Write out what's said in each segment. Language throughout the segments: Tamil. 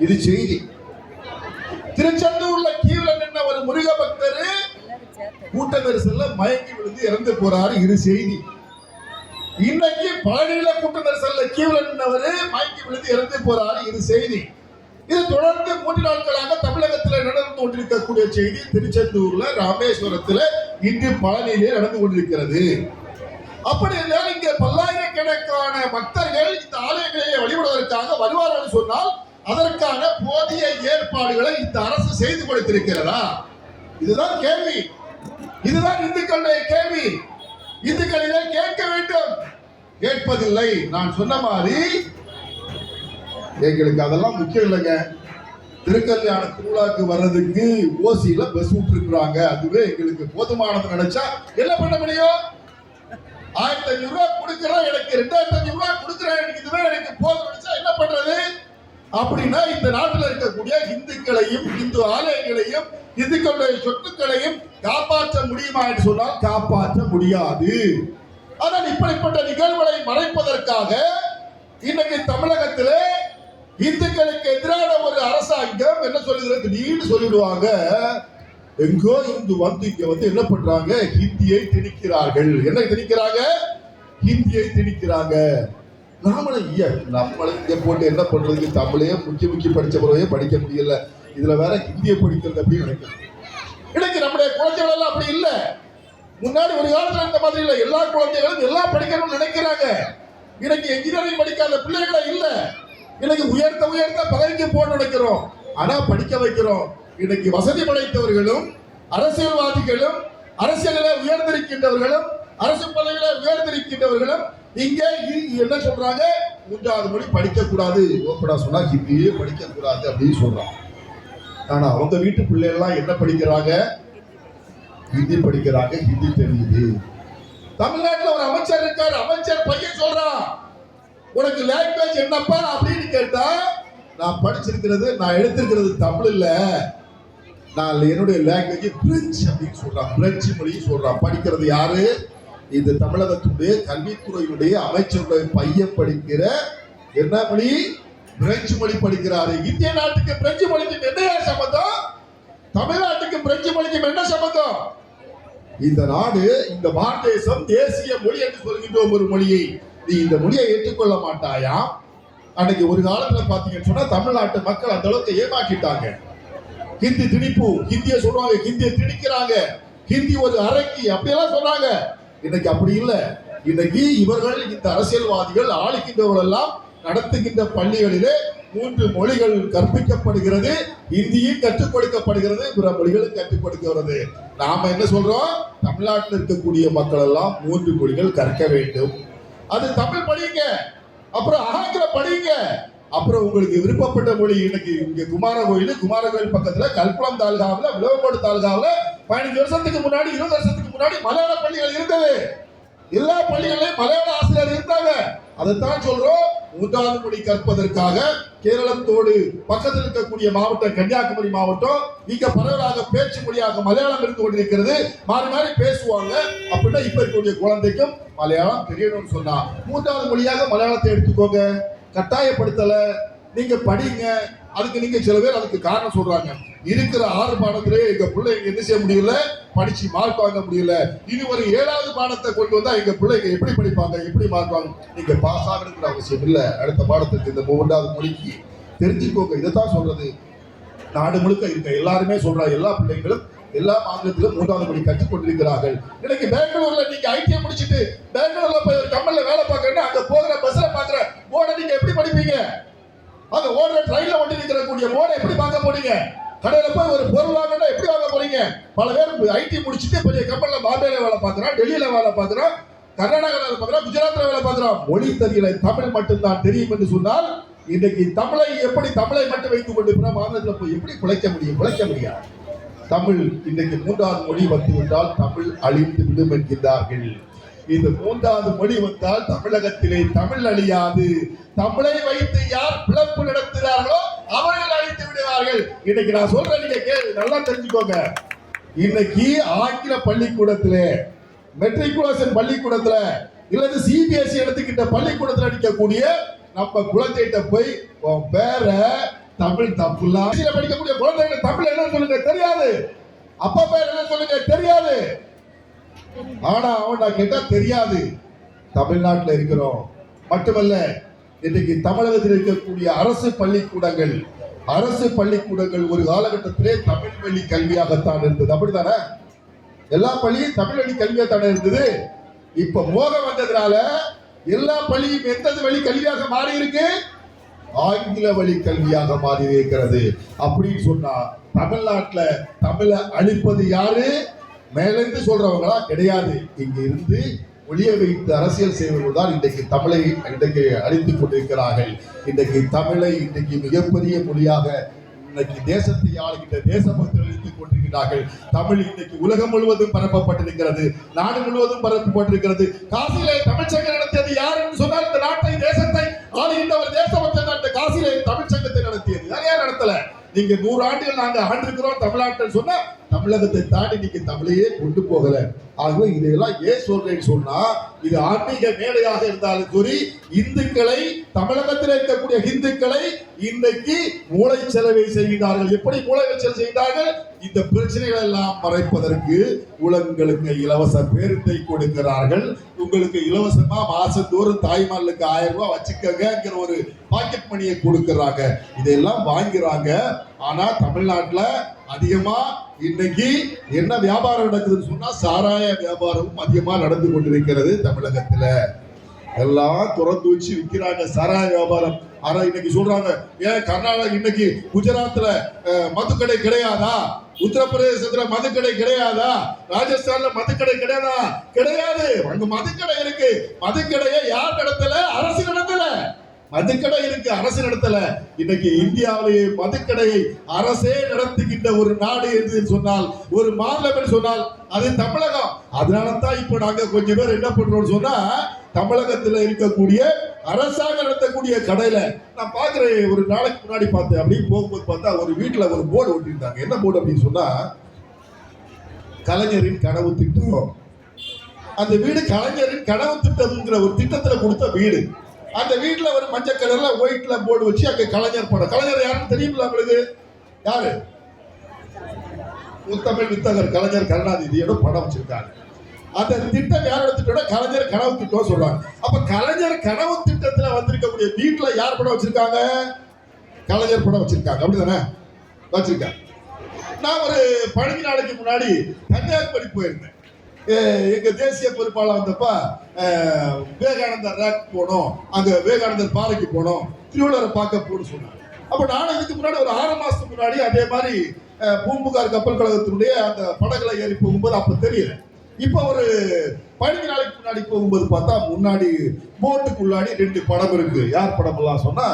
இது செய்தி. திருச்செந்தூர்ல கீழே நின்ன ஒரு முருக பக்தர் கூட்ட நெரிசல்ல மயங்கி விழுந்து இறந்து போறாரு. இது செய்தி. இன்னைக்கு பழனியில கூட்ட நெரிசல்ல கீழே நின்றவர் மயங்கி விழுந்து இறந்து போறாரு. இது செய்தி. இது தொடர்ந்து 3 நாட்களாக தமிழகத்தில் நடந்து கொண்டிருக்கக்கூடிய செய்தி. திருச்செந்தூர்ல, ராமேஸ்வரத்துல, இன்று பழனியிலே நடந்து கொண்டிருக்கிறது. அப்படி என்றால் இங்கே பல்லாயிரக்கணக்கான பக்தர்கள் இந்த ஆலயங்களிலே வழிபடுவதற்காக வருவார்கள் சொன்னால் அதற்கான போதிய ஏற்பாடுகளை இந்த அரசு செய்து கொடுத்திருக்கிறதா? இதுதான் கேள்வி. இதுதான் இந்துக்களுடைய கேள்வி. இந்துக்களிலே கேட்க வேண்டும், கேட்பதில்லை. நான் சொன்ன மாதிரி எங்களுக்கு அதெல்லாம் முக்கியம் இல்லைங்க. திருக்கல்யாண திருவிழாக்கு வர்றதுக்கு ஓசியில பஸ் விட்டுருக்குறாங்க, அதுவே எங்களுக்கு போதுமானது. நினைச்சா என்ன பண்ண முடியும்? 1500 ரூபாய் கொடுக்கிறேன், எனக்கு 2500 ரூபாய் கொடுக்கிறேன், எனக்கு இதுவே எனக்கு போதும் நினைச்சா என்ன பண்றது? அப்படின்னா இந்த நாட்டில் இருக்கக்கூடிய இந்துக்களையும் இந்து ஆலயங்களையும் இந்துக்களுடைய சொத்துக்களையும் காப்பாற்ற முடியுமா என்று சொன்னால் காப்பாற்ற முடியாது. ஆனால் இப்படிப்பட்ட நிகழ்வுகளை மறைப்பதற்காக இன்னைக்கு தமிழகத்திலே இந்துக்களுக்கு எதிரான ஒரு அரசாங்கம் என்ன சொல்லுகிறது? திடீர்னு சொல்லிடுவாங்க, எங்கோ இந்து வந்து இங்க வந்து என்ன பண்றாங்க? ஹிந்தியை திணிக்கிறார்கள். என்ன திணிக்கிறாங்க? ஹிந்தியை திணிக்கிறாங்க. நம்மளை இங்க போட்டு என்ன பண்றதுக்கு? தமிழையே முக்கி படிச்ச பிறவே படிக்க முடியல, இதுல வேற ஹிந்தியை படிக்கிறது அப்படின்னு நினைக்கிறேன். இன்னைக்கு நம்முடைய குழந்தைகள் எல்லாம் அப்படி இல்லை. முன்னாடி ஒரு காலத்துல இருந்த மாதிரி இல்லை. எல்லா குழந்தைகளும் எல்லாம் படிக்கணும்னு நினைக்கிறாங்க. இன்னைக்கு என்ஜினியரிங் படிக்காத பிள்ளைகளே இல்லை. இன்னைக்கு உயர்த்த பதவிக்கு போட நினைக்கிறோம், ஆனா படிக்க வைக்கிறோம். இன்னைக்கு வசதி படைத்தவர்களும் அரசியல்வாதிகளும் அரசியலில் உயர்ந்திருக்கின்றவர்களும் அரசு பதவியில உயர்ந்திருக்கின்றவர்களும் இங்கே என்ன சொல்றாங்க? 3வது மொழி படிக்க கூடாது, ஓப்பனா சொன்னா ஹிந்தியே படிக்க கூடாது அப்படின்னு சொல்றாங்க. ஆனா அவங்க வீட்டு பிள்ளைகள்லாம் என்ன படிக்கிறாங்க? ஹிந்தி படிக்கிறாங்க. ஹிந்தி தெரியுது. தமிழ்நாட்டில் ஒரு அமைச்சர் இருக்காரு. அமைச்சர் பையன் சொல்றான், உனக்கு லாங்குவேஜ் என்னப்பா அப்படின்னு கேட்டா, நான் படிச்சிருக்கிறது, நான் எடுத்திருக்கிறது தமிழ் இல்ல, நான் என்னுடைய லாங்குவேஜ் பிரெஞ்சு அப்படின்னு சொல்றான். பிரெஞ்சு மொழி சொல்றான். படிக்கிறது யாரு? இந்த தமிழகத்துடைய கல்வித்துறையினுடைய அமைச்சருடைய பையன் படிக்கிற என்ன மொழி? பிரெஞ்சு மொழி படிக்கிறாரு. இந்திய நாட்டுக்கு பிரெஞ்சு மொழிக்கு என்ன சம்பந்தம்? தமிழ்நாட்டுக்கு பிரெஞ்சு மொழிக்கு என்ன சம்பந்தம்? இந்த நாடு, இந்த பாரத தேசம் தேசிய மொழி என்று சொல்கின்ற ஒரு மொழியை நீ இந்த மொழியை ஏற்றுக்கொள்ள மாட்டாயா? அன்னைக்கு ஒரு காலத்துல பாத்தீங்கன்னு சொன்னா தமிழ்நாட்டு மக்கள் அந்த அளவுக்கு ஏமாக்கிட்டாங்க. ஹிந்தி திணிப்பு, ஹிந்தியை சொல்றாங்க, ஹிந்தியை திணிக்கிறாங்க, ஹிந்தி ஒரு அரக்கி அப்படியெல்லாம் சொன்னாங்க. இன்னைக்கு அப்படி இல்லை. இன்னைக்கு இவர்கள், இந்த அரசியல்வாதிகள் ஆளுகின்றவர்கள் எல்லாம் நடத்துகின்ற பள்ளிகளிலே 3 மொழிகள் கற்பிக்கப்படுகிறது. ஹிந்தியும் கற்றுக் கொடுக்கப்படுகிறது, பிற மொழிகளும் கற்றுக் கொடுக்கிறது. நாம என்ன சொல்றோம்? தமிழ்நாட்டில் இருக்கக்கூடிய மக்கள் எல்லாம் 3 மொழிகள் கற்க வேண்டும். அது தமிழ் படிங்க, அப்புறம் ஆங்கிலம் படிங்க, அப்புறம் உங்களுக்கு விருப்பப்பட்ட மொழி. இன்னைக்கு இங்க குமாரகோயில் பக்கத்துல கல்குளம் தாலுகாவில், விளவங்கோடு தாலுகாவில் 15 வருஷத்துக்கு முன்னாடி 20 வருஷத்துக்கு முன்னாடி மலையாள பள்ளிகள் இருந்தது. எல்லா பள்ளிகளையும் மலையாள ஆசிரியர் இருந்தாங்க. அதைத்தான் சொல்றோம். 3வது மொழி கற்பதற்காக கேரளத்தோடு பக்கத்தில் இருக்கக்கூடிய மாவட்டம் கன்னியாகுமரி மாவட்டம், இங்க பரவலாக பேச்சு மொழியாக மலையாளம் இருந்து கொண்டிருக்கிறது. மாறி மாறி பேசுவாங்க. அப்படின்னா இப்ப இருக்கக்கூடிய குழந்தைக்கும் மலையாளம் தெரியணும்னு சொன்னா 3வது மொழியாக மலையாளத்தை எடுத்துக்கோங்க. கட்டாயப்படுத்தல, நீங்க படிங்க. அதுக்கு நீங்க சில பேர் அதுக்கு காரணம் சொல்றாங்க. இருக்கிற 6 பாடத்திலே எங்க பிள்ளைங்க என்ன செய்ய முடியல, படிச்சு மார்க் வாங்க முடியல. இனி ஒரு 7வது பாடத்தை கொண்டு வந்தா எங்க பிள்ளைங்க எப்படி படிப்பாங்க, எப்படி மார்க் வாங்க? நீங்க பாஸ் ஆகணுங்கிற அவசியம் இல்லை. அடுத்த பாடத்துக்கு இந்த 3வது மொழிக்கு தெரிஞ்சுக்கோங்க. இதைத்தான் சொல்றது. நாடு முழுக்க இருக்க எல்லாருமே சொல்றாங்க. எல்லா பிள்ளைங்களும் எல்லா மாநிலத்திலும் 3வது மொழி கற்றுக் கொண்டிருக்கிறார்கள். இன்னைக்கு பெங்களூர்ல நீங்க ஐடிஐ முடிச்சுட்டு பெங்களூர்ல போய் ஒரு கம்பெனில வேலை பார்க்கறேன்னா அங்க போகிற பஸ்ல பாக்குற போர்டை நீங்க எப்படி படிப்பீங்க? அங்க ஓடுற ட்ரெயின்ல ஒட்டி நிற்கக்கூடிய போர்டை எப்படி பார்க்க போறீங்க? கடையில போய் ஒரு பொருள் வாங்கினா எப்படி வாங்க போறீங்க? பல பேர் ஐடி முடிச்சுட்டு பெரிய கம்பெனில பாம்பேல வேலை பார்க்கறான், டெல்லியில வேலை பார்க்கறான், கர்நாடகாவில் வேலை பார்க்கறான், குஜராத்ல வேலை பார்க்கறான். மொழி தெரியல, தமிழ் மட்டும்தான் தெரியும் என்று சொன்னால் இன்னைக்கு தமிழை மட்டும் வைத்துக் கொண்டு பிற மாநிலத்தில் போய் எப்படி பிழைக்க முடியும்? பிழைக்க முடியாது. தமிழ் இன்னைக்கு 3வது மொழி வந்துவிட்டால் தமிழ் அழிந்து விடும் என்கிறார்கள். இந்த 3வது மொழி வந்தால் தமிழகத்திலே தமிழ் அழியாது. தமிழை வைத்து யார் பிளப்பு நடத்துகிறார்களோ அவர்கள் அழித்து விடுவார்கள். இன்னைக்கு நான் சொல்றேன், நீங்க கேளு, நல்லா தெரிஞ்சுக்கோங்க. இன்னைக்கு ஆங்கில பள்ளிக்கூடத்திலே, மெட்ரிகுலேஷன் பள்ளிக்கூடத்துல இல்லது சிபிஎஸ்இ எடுத்துக்கிட்ட பள்ளிக்கூடத்துல அடிக்கக்கூடிய நம்ம குழந்தைகிட்ட போய் பேர தமிழ் தப்புல படிக்கக்கூடிய குழந்தைகள் தமிழ் என்ன சொல்லுங்க தெரியாது, அப்பா பேர் என்ன சொல்லுங்க தெரியாது. ஆனா அவன் கேட்டா தெரியாது. தமிழ்நாட்டில் இருக்கிறோம் மட்டுமல்ல, இன்னைக்கு தமிழகத்தில் இருக்கக்கூடிய அரசு பள்ளிக்கூடங்கள் ஒரு காலகட்டத்திலே தமிழ் வழி கல்வியாகத்தான் இருந்தது. அப்படித்தானே? எல்லா பள்ளியும் தமிழ் வழி கல்வியாகத்தானே இருந்தது. இப்ப மோகம் வந்ததுனால எல்லா பள்ளியும் எந்த வழி கல்வியாக மாறி இருக்கு? ஆங்கில வழி கல்வியாக மாறி இருக்கிறது. அப்படின்னு சொன்னா தமிழ்நாட்டுல தமிழை அழிப்பது யாரு? மேலிருந்து சொல்றவங்களா? கிடையாது. இங்க இருந்து ஒளிய வைத்து அரசியல் செய்வர்கள் தான் இன்றைக்கு தமிழை இன்றைக்கு அழித்துக் கொண்டிருக்கிறார்கள். இன்றைக்கு தமிழை இன்றைக்கு மிகப்பெரிய மொழியாக இன்னைக்கு தேசத்தை ஆளுகின்ற தேசபக்தர்கள் அழித்துக் கொண்டிருக்கிறார்கள். தமிழ் இன்னைக்கு உலகம் முழுவதும் பரப்பப்பட்டிருக்கிறது, நாடு முழுவதும் பரப்பப்பட்டிருக்கிறது. காசியிலே தமிழ்ச்சங்கம் நடத்தியது யார் என்று சொன்னால் இந்த நாட்டை தேசத்தை ஆளுகின்ற ஒரு தேசபக்தர் அந்த காசியிலே தமிழ்ச்சங்கத்தை நடத்தியது. யார் நடத்தல? நீங்க 100 ஆண்டுகள் நாங்க ஆண்டிருக்கிறோம் தமிழ்நாட்டில் சொன்னா தமிழகத்தை தாண்டி நீங்க தமிழையே கொண்டு போகல. ஆகவே இதையெல்லாம் ஏன் சொல்றேன்னு சொன்னா, இது ஆன்மீக மேடையாக இருந்தாலும் சரி, இந்துக்களை தமிழகத்தில் இருக்கக்கூடிய இந்துக்களை இன்றைக்கு மூளைச்சலவை செய்கிறார்கள். எப்படி மூளைச்சலவை செய்கிறார்கள்? இந்த பிரச்சனைகள் எல்லாம் மறைப்பதற்கு உங்களுக்கு இலவச பேருந்தை கொடுக்கிறார்கள். உங்களுக்கு இலவசமா மாசந்தோறும் தாய்மார்களுக்கு 1000 ரூபாய் வச்சுக்கங்கிற ஒரு பாக்கெட் மணியை கொடுக்கிறாங்க. இதெல்லாம் வாங்கிறாங்க. ஆனா தமிழ்நாட்டுல அதிகமா இன்னைக்கு என்ன வியாபாரம் நடக்குதுன்னு சொன்னா சாராய வியாபாரமும் அதிகமா நடந்து கொண்டிருக்கிறது தமிழகத்துல. எல்லாம் துறந்து வச்சு விற்கிறாங்க சாராய வியாபாரம். ஆனா இன்னைக்கு சொல்றாங்க, ஏன் கர்நாடகா இன்னைக்கு குஜராத்ல மதுக்கடை கிடையாதா? உத்தரப்பிரதேசத்துல மதுக்கடை கிடையாதா? ராஜஸ்தான்ல மதுக்கடை கிடையாதா? கிடையாது. அங்க மதுக்கடை இருக்கு. மதுக்கடையை யார் நடத்தல? அரசு நடத்தல. மதுக்கடை இருக்கு, அரசு நடத்தல. இன்னைக்கு இந்தியாவிலேயே மதுக்கடையை அரசே நடத்துகின்ற ஒரு நாடு என்று சொன்னால், ஒரு மாநிலம் என்று சொன்னால் அது தமிழகம். அதனாலதான் இப்ப நாங்க கொஞ்சம் பேர் என்ன பண்றோம்னு சொன்னா, தமிழகத்துல இருக்கக்கூடிய அரசாங்கம் நடத்தக்கூடிய கடையில நான் பாக்குறேன். ஒரு நாளைக்கு முன்னாடி பார்த்தேன், அப்படி போகும்போது பார்த்தா ஒரு வீட்டுல ஒரு போர்டு ஒட்டிருந்தாங்க. என்ன போர்டு அப்படின்னு சொன்னா, கலைஞரின் கனவு திட்டம். அந்த வீடு கலைஞரின் கனவு திட்டம்ங்கிற ஒரு திட்டத்துல கொடுத்த வீடு. அந்த வீட்டுல ஒரு மஞ்சள் கலர்ல ஒயிட்ல போர்டு வச்சு அங்க கலைஞர் படம். கலைஞர் யாருன்னு தெரியுங்களா உங்களுக்கு? யாரு? முத்தமிழ் வித்தகர் கலைஞர் கருணாநிதியோட படம் வச்சிருக்காங்க. அந்த திட்டம் யாரோட திட்டம்? கலைஞர் கனவு திட்டம் சொல்றாங்க. அப்ப கலைஞர் கனவு திட்டத்துல வந்திருக்கக்கூடிய வீட்டுல யார் படம் வச்சிருக்காங்க? கலைஞர் படம் வச்சிருக்காங்க. அப்படிதானே? வச்சிருக்காங்க. நான் ஒரு 15 நாளைக்கு முன்னாடி கன்னியாகுமரி போயிருந்தேன். எங்க தேசிய பொறுப்பாளர் வந்தப்ப விவேகானந்தர் ரேக் போனோம், அங்க விவேகானந்தர் பாறைக்கு போனோம், திருவள்ளுவரை பார்க்க போன்னு சொன்னாங்க. அப்ப நானும் இதுக்கு முன்னாடி ஒரு 6 மாசத்துக்கு முன்னாடி அதே மாதிரி பூம்புகார் கப்பல் கழகத்தினுடைய அந்த படகுல ஏறி போகும்போது அப்ப தெரியல. இப்ப ஒரு 15 நாளைக்கு முன்னாடி போகும்போது பார்த்தா முன்னாடி போட்டுக்குள்ளாடி 2 படம் இருக்கு. யார் படம் எல்லாம் சொன்னா,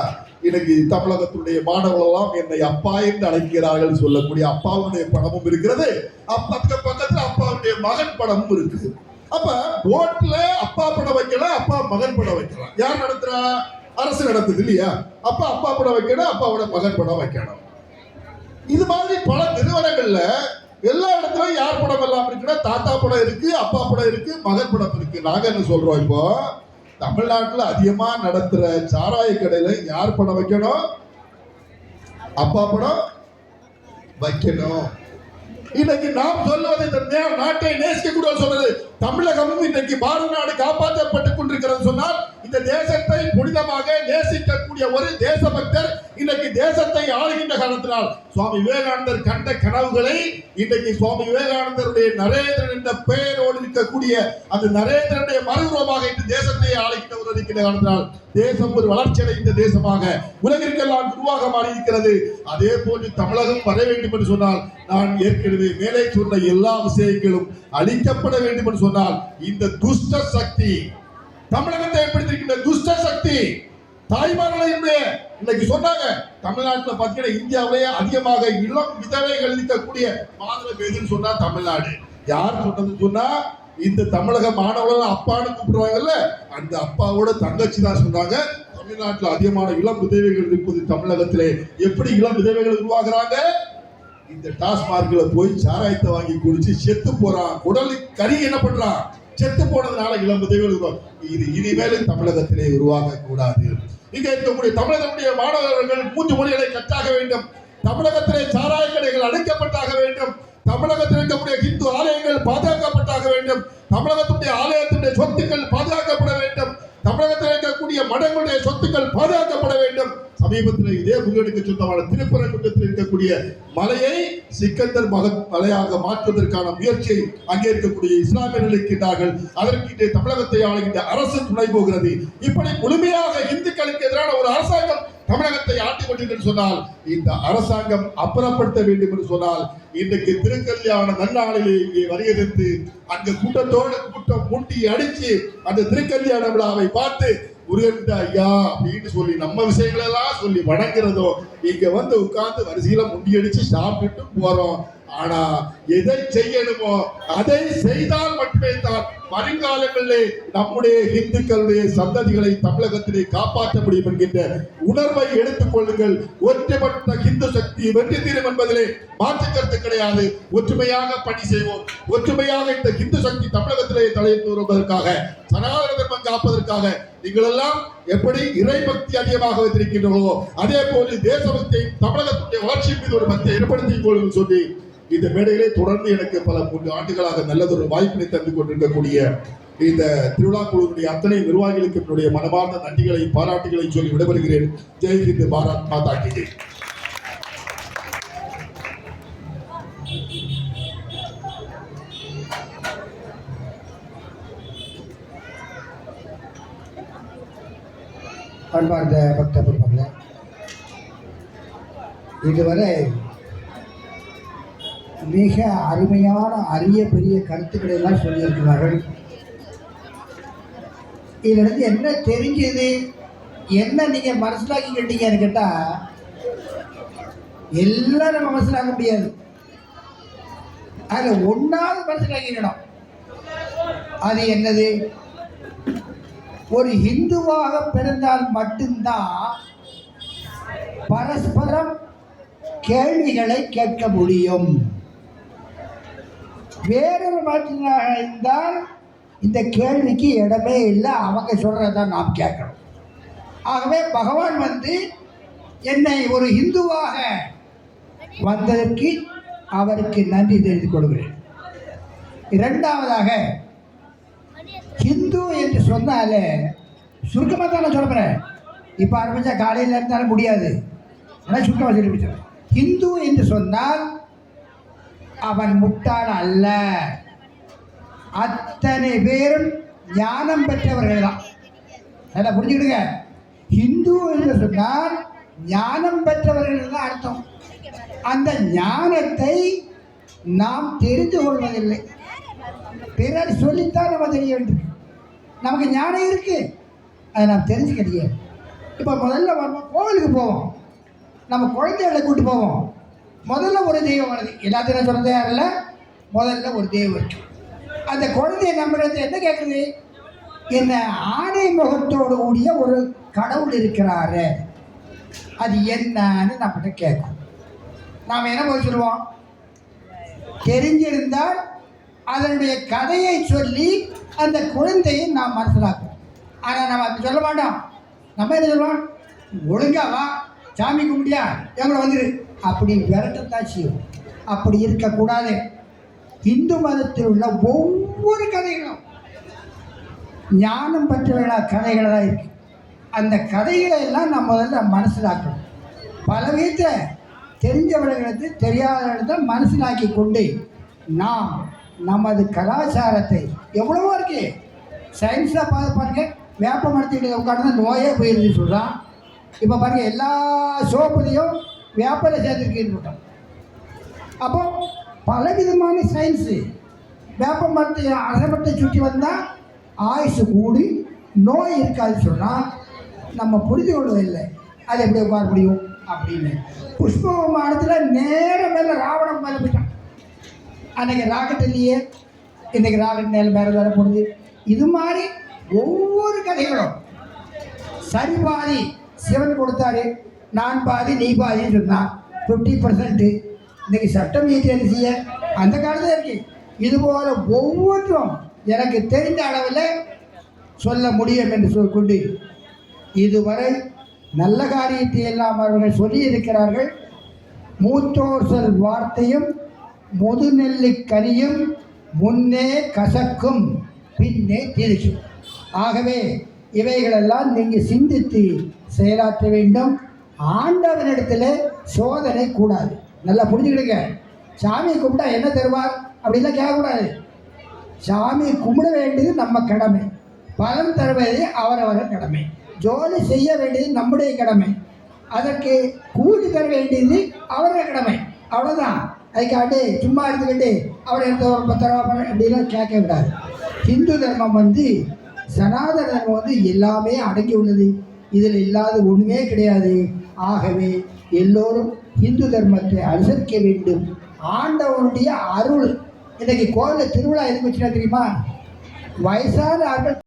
இன்னைக்கு தமிழகத்தினுடைய மாணவர்கள் எல்லாம் என்னை அப்பா என்று அழைக்கிறார்கள் சொல்லக்கூடிய அப்பாவுடைய படமும் இருக்கிறது. அதுக்கு பக்கத்துல அப்பாவுடைய மகன் படமும் இருக்குது. அப்ப போட்ல அப்பா படம் வைக்கலாம், அப்பா மகன் படம் வைக்கலாம். யார் நடத்துறா? அரசு நடத்துது இல்லையா? அப்பா படம் வைக்கணும், அப்பாவோட மகன் படம் வைக்கணும். இது மாதிரி பல நிறுவனங்கள்ல எல்லா இடத்துலயும் யார் படம் எல்லாம் இருக்குன்னா, தாத்தா படம் இருக்கு, அப்பா படம் இருக்கு, மகன் படம் இருக்கு. நாங்க என்ன சொல்றோம், இப்போ தமிழ்நாட்டுல அதிகமா நடத்துற சாராய கடையில யார் படம் வைக்கணும்? அப்பா படம் வைக்கணும். இன்னைக்கு நாம் சொல்வது இந்த நாட்டை நேசிக்க சொல்றது, தமிழகமும் இன்னைக்கு பாரத நாடு காப்பாற்றப்பட்டுக் கொண்டிருக்கிறது சொன்னால், இந்த தேசத்தை புனிதமாக நேசிக்கக்கூடிய ஒரு தேசபக்தர் இன்னைக்கு தேசத்தை ஆளுகின்ற காலத்தினால் சுவாமி விவேகானந்தர் கண்ட கனவுகளை இன்றைக்கு சுவாமி விவேகானந்தருடைய நரேந்திரன் என்ற பெயரோடு இருக்கக்கூடிய அந்த நரேந்திரனுடைய மறுரூபமாக இந்த தேசத்தை ஆளுகின்ற ஒரு இருக்கின்ற காலத்தினால் தேசம் ஒரு வளர்ச்சி அடைந்த தேசமாக உலகிற்கெல்லாம் உருவாக மாறி இருக்கிறது. அதே போன்று தமிழகம் வர வேண்டும் என்று சொன்னால், நான் ஏற்கனவே மேலே சொன்ன எல்லா விஷயங்களும் அழிக்கப்பட வேண்டும் என்று சொன்னால், இந்த துஷ்ட சக்தி தமிழகத்தை ஏற்படுத்தியிருக்கின்ற துஷ்ட சக்தி தாய்மார்களை இன்னைக்கு சொன்னாங்க, தமிழ்நாட்டில் பார்த்தீங்கன்னா இந்தியாவிலேயே அதிகமாக இளம் விதவைகள் இருக்கக்கூடிய மாநிலம் எதுன்னு சொன்னா தமிழ்நாடு. யார் சொன்னதுன்னு சொன்னா, இந்த தமிழக மாணவர்கள் அப்பான்னு கூப்பிடுவாங்கல்ல, அந்த அப்பாவோட தங்கச்சி தான் சொன்னாங்க. தமிழ்நாட்டில் அதிகமான இளம் விதவைகள் இருப்பது தமிழகத்திலே. எப்படி இளம் விதவைகள் உருவாகிறாங்க? இந்த டாஸ்மார்க்ல போய் சாராயத்தை வாங்கி குடிச்சு செத்து போறான். உடல் கறி என்ன பண்றான்? செத்து போனதுனால இளம் விதவைகள் உருவாகும். இது இனிமேலும் தமிழகத்திலே உருவாக கூடாது. இங்கே இருக்கக்கூடிய தமிழகத்துடைய மாணவர்கள் 3 மொழிகளை கற்றாக வேண்டும். தமிழகத்திலே சாராய கடைகள் அடைக்கப்பட்டாக வேண்டும். தமிழகத்தில் இருக்கக்கூடிய இந்து ஆலயங்கள் பாதுகாக்கப்பட்டாக வேண்டும். தமிழகத்துடைய ஆலயத்துடைய சொத்துக்கள் பாதுகாக்கப்பட வேண்டும். தமிழகத்தில் இருக்கக்கூடிய மடங்களுடைய சொத்துக்கள் பாதுகாக்கப்பட வேண்டும். சமீபத்தில் இதே முருகனுக்கு சொந்தமான திருப்பரங்குன்றத்தில் இருக்கக்கூடிய மலையை சிக்கந்தர் மலையாக மாற்றுவதற்கான முயற்சியை அங்கே இருக்கக்கூடிய இஸ்லாமியர்கள் இருக்கின்றார்கள். அதற்கு தமிழகத்தை ஆளுகின்ற அரசு துணை போகிறது. இப்படி முழுமையாக இந்துக்களுக்கு எதிரான ஒரு அரசாங்கம் தமிழகத்தை ஆட்டி கொண்டிருக்கிறது சொன்னால் இந்த அரசாங்கம் அப்புறப்படுத்த வேண்டும் என்று சொன்னால் இன்றைக்கு திருக்கல்யாண நன்னாளிலே இங்கே வருகிறது. அங்கு கூட்டத்தோடு கூட்டம் முட்டி அடிச்சு அந்த திருக்கல்யாண விழாவை பார்த்து முருகன் ஐயா அப்படின்னு சொல்லி நம்ம விஷயங்கள் எல்லாம் சொல்லி வணங்குறதோ இங்க வந்து உட்கார்ந்து வரிசையில முண்டி அடிச்சு சாப்பிட்டு போறோம். ஆனா எதை செய்யணுமோ அதை செய்தால் மட்டுமே தான் வருங்காலங்களிலே நம்முடைய இந்துக்களுடைய சந்ததிகளை தமிழகத்திலே காப்பாற்ற முடியும் என்கின்ற உணர்வை எடுத்துக் கொள்ளுங்கள். ஒற்றுமற்ற இந்து சக்தி வெற்றி தீரும் என்பதிலே மாற்று கருத்து கிடையாது. ஒற்றுமையாக பணி செய்வோம். ஒற்றுமையாக இந்த இந்து சக்தி தமிழகத்திலே தலையிட்டு வருவதற்காக சனாதன தர்மம் காப்பதற்காக நீங்கள் எல்லாம் எப்படி இறைபக்தி அதிகமாக வைத்திருக்கின்றனோ அதே போல தேசபக்தியை தமிழகத்துடைய வளர்ச்சி மீது ஒரு பக்தியை ஏற்படுத்திக் கொள்ளுங்கள் சொல்லி இந்த மேடையிலே தொடர்ந்து எனக்கு பல 3 ஆண்டுகளாக நல்லதொரு வாய்ப்பினை தந்து கொண்டிருக்கக்கூடிய இந்த திருவிழா குழுவுடைய அத்தனை நிர்வாகிகளுக்கு என்னுடைய மனமார்ந்த நன்றிகளை பாராட்டுகளை சொல்லி விடைபெறுகிறேன். ஜெய் ஹிந்த், பாரத் மாதா கி ஜெய். அன்பார்ந்த பக்த பெருமக்களே, இதுவரை மிக அருமையான அரிய பெரிய கருத்துக்களை எல்லாம் சொல்லியிருக்கிறார்கள். இதிலிருந்து என்ன தெரிஞ்சது, என்ன நீங்கள் மனசிலாக்கிக்கிட்டீங்கன்னு கேட்டால் எல்லாம் நம்ம மனசிலாக்க முடியாது. அதில் ஒன்றாவது மனசிலாக்கிக்கணும். அது என்னது? ஒரு இந்துவாக பிறந்தால் மட்டும்தான் பரஸ்பரம் கேள்விகளை கேட்க முடியும். வேறொரு மாற்றினாக இருந்தால் இந்த கேள்விக்கு இடமே இல்லை. அவங்க சொல்றதான் நாம் கேட்கணும். ஆகவே பகவான் வந்து என்னை ஒரு இந்துவாக வந்ததற்கு அவருக்கு நன்றி தெரிவித்துக் கொள்கிறேன். இரண்டாவதாக, ஹிந்து என்று சொன்னாலே சுருக்கமாக தான் நான் சொல்கிறேன். இப்போ ஆரம்பித்தா காலையில் இருந்தாலும் முடியாது. ஆனால் சுருக்கமாக சொல்லி ஹிந்து என்று சொன்னால் அவன் முட்டாள் அல்ல. அத்தனை பேரும் ஞானம் பெற்றவர்கள் தான். நல்லா புரிஞ்சுக்கிடுங்க. ஹிந்து என்று சொன்னால் ஞானம் பெற்றவர்கள் தான் அர்த்தம். அந்த ஞானத்தை நாம் தெரிந்து கொள்வதில்லை. பிறர் சொல்லித்தான் நம்ம தெரிய வேண்டும். நமக்கு ஞானம் இருக்கு, அதை நாம் தெரிஞ்சுக்கிட்டே. இப்போ முதல்ல கோவிலுக்கு போவோம், நம்ம குழந்தைகளை கூட்டு போவோம். முதல்ல ஒரு தெய்வம் வருது. எல்லாத்தையும் நான் சொல்றதே இல்லை. முதல்ல ஒரு தெய்வம் இருக்கு. அந்த குழந்தைய நம்மளுக்கு என்ன கேட்குது? என்ன ஆணை முகத்தோடு கூடிய ஒரு கடவுள் இருக்கிறாரு, அது என்னன்னு நம்மகிட்ட கேட்கும். நாம் என்ன போய் சொல்லுவோம்? தெரிஞ்சிருந்தால் அதனுடைய கதையை சொல்லி அந்த குழந்தையை நாம் மனசிலாக்குவோம். ஆனால் நம்ம அப்படி சொல்ல மாட்டோம். நம்ம என்ன சொல்லுவோம்? ஒழுங்காவா, சாமி கும்பிடியா, எங்களை வந்துரு, அப்படி விரட்டத்தான் செய்யும். அப்படி இருக்கக்கூடாது. இந்து மதத்தில் உள்ள ஒவ்வொரு கதைகளும் ஞானம் பெற்றவர்களா கதைகளாக தான் இருக்கு. அந்த கதைகளை எல்லாம் நம்ம முதல்ல மனசிலாக்கணும். பல வீட்டை தெரிஞ்சவர்களுக்கு தெரியாதவர்களை மனசிலாக்கி கொண்டு நாம் நமது கலாச்சாரத்தை எவ்வளவோ இருக்கு. சயின்ஸாக பார்த்து பாருங்க, வேப்ப மரத்துக்கிட்ட உட்காந்து நோயே போயிருந்து சொல்கிறான். இப்போ பாருங்கள், எல்லா சோப்புலையும் வேப்பலை சேர்த்துருக்குன்னு சொல்கிறோம். அப்போ பலவிதமான சயின்ஸு. வேப்ப மரத்தை அரசமரத்தை சுற்றி வந்தால் ஆயுசு கூடி நோய் இருக்காதுன்னு சொன்னால் நம்ம புரிந்து கொள்வதில்லை. அது எப்படி உட்கார முடியும் அப்படின்னு புஷ்ப விமானத்தில் நேரம் மேலே ராவணம் மேலே போயிட்டான். அன்றைக்கி ராக்கெட் இல்லையே, இன்றைக்கி ராக்கெட் மேலே மேலே வேலை போடுது. இது மாதிரி ஒவ்வொரு கதைகளும் சரி பாதி சிவன் கொடுத்தாரு, நான் பாதி நீ பாதின்னு சொன்னான். 50%. இன்றைக்கி சட்டம் இயற்றி செய்ய அந்த காலத்தில் இருக்கு. இதுபோல் ஒவ்வொன்றும் எனக்கு தெரிந்த அளவில் சொல்ல முடியும் என்று சொல்லிக்கொண்டு இதுவரை நல்ல காரியத்தை எல்லாம் அவர்கள் சொல்லியிருக்கிறார்கள். மூத்தோர் சொல் வார்த்தையும் முதுநெல்லிக் கனியும் முன்னே கசக்கும் பின்னே தீர்க்கும். ஆகவே இவைகளெல்லாம் நீங்கள் சிந்தித்து செயலாற்ற வேண்டும். ஆண்டவனிடத்தில் சோதனை கூடாது. நல்லா புரிஞ்சுக்கிடுங்க. சாமியை கும்பிட்டா என்ன தருவார் அப்படின்லாம் கேட்கக்கூடாது. சாமி கும்பிட வேண்டியது நம்ம கடமை, பலன் தருவது அவரவர் கடமை, ஜோலி செய்ய வேண்டியது நம்முடைய கடமை, அதற்கு கூலி தர வேண்டியது அவரவர் கடமை. அவ்வளோதான். அதுக்காண்டி சும்மா இருந்துக்கிட்டு அவர் எடுத்த ஒரு 10 ரூபா அப்படிலாம் கேட்க விடாது. ஹிந்து தர்மம் சனாதன தர்மம் எல்லாமே அடங்கி உள்ளது. இதில் இல்லாத ஒன்றுமே கிடையாது. ஆகவே எல்லோரும் இந்து தர்மத்தை அனுசரிக்க வேண்டும். ஆண்டவனுடைய அருள். இன்றைக்கி கோவிலில் திருவிழா எதுக்கு வச்சுனா தெரியுமா? வயசான ஆட்கள்